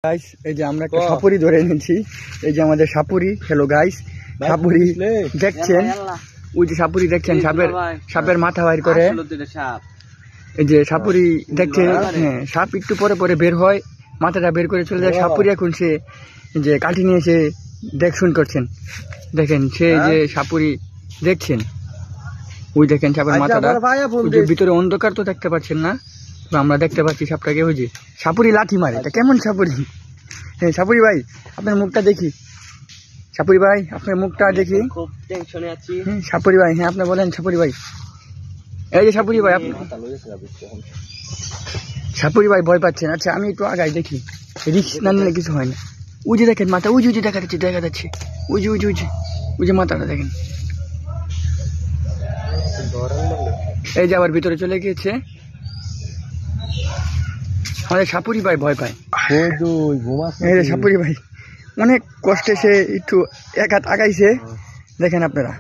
Guys এই যে আমরা একটা সাপুরি ধরে এনেছি। এই যে আমাদের সাপুরি। হ্যালো গাইস, সাপুরি দেখছেন, ওই যে সাপুরি দেখছেন, সাপের মাথা বাইর করে। এই যে সাপুরি দেখছেন, হ্যাঁ সাপ একটু পরে পরে বের হয়, মাথাটা বের করে চলে যায়। সাপুরি এখন সে যে কাঠি নিয়ে সে দেখশুন করছেন, দেখেন সে যে সাপুরি দেখছেন, ওই দেখেন সাপের মাথাটা, ভিতরে অন্ধকার তো দেখতে পাচ্ছেন না, আমরা দেখতে পাচ্ছি সাপটাকে। ওই যে সাপুরি লাঠি মারে, এটা কেমন সাপুরি? হ্যাঁ সাপুরি ভাই আপনার মুখটা দেখি, সাপুরি ভাই আপনার মুখটা দেখি। খুব টেনশনে আছি। সাপুরি ভাই, হ্যাঁ আপনি বলেন সাপুরি ভাই। এই যে সাপুরি ভাই, সাপুরি ভাই ভয় পাচ্ছেন। আচ্ছা আমি একটু আগাই দেখি, রিস্ক না নিলে কিছু হয় না। ওই যে দেখেন মাথা, ওই যে দেখা যাচ্ছে, ওই যে ওই যে মাথাটা দেখেন। এই যে আবার ভিতরে চলে গিয়েছে আমাদের সাপুরি ভাই, ভয় পায়। এই যে সাপুরি ভাই অনেক কষ্টে সে একটু এক হাত আগাইছে, দেখেন আপনারা।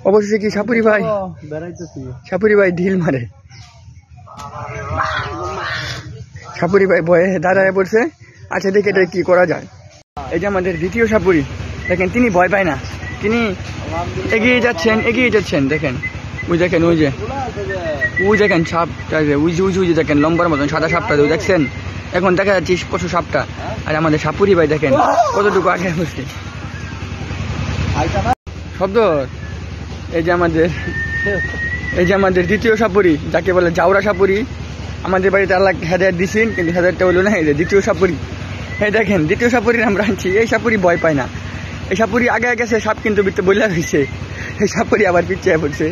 অবশ্যই কি সাপুরি ভাই ঢিল মারে, সাপুরি ভাই ভয়ে দাঁড়ায় পড়ছে। আচ্ছা দেখে এটা কি করা যায়। এই যে আমাদের দ্বিতীয় সাপুরি, দেখেন তিনি ভয় পায় না, তিনি এগিয়ে যাচ্ছেন। দেখেন ওই দেখেন, ওই দেখেন সাপটা, ওই যে দেখেন লম্বার মতন সাদা সাপটা দেখছেন, এখন দেখা যাচ্ছে স্পষ্ট সাপটা। আর আমাদের সাপুরি ভাই দেখেন কতটুকু আগে বসছে শব্দ। এই যে আমাদের দ্বিতীয় সাপুরি, যাকে বলে জাউরা সাপুরি। আমাদের বাড়িতে আল্লাহ হেদায়েত দিছেন, কিন্তু হেদায়েতটা হলো না। এই যে দ্বিতীয় সাপুরি, এই দেখেন দ্বিতীয় সাপুরির আমরা আনছি। এই সাপুরি ভয় পায় না, এই সাপুরি আগে গেছে, সাপ কিন্তু বিত্তে বইলা হয়েছে। এই সাপুরি আবার পিছিয়ে পড়ছে।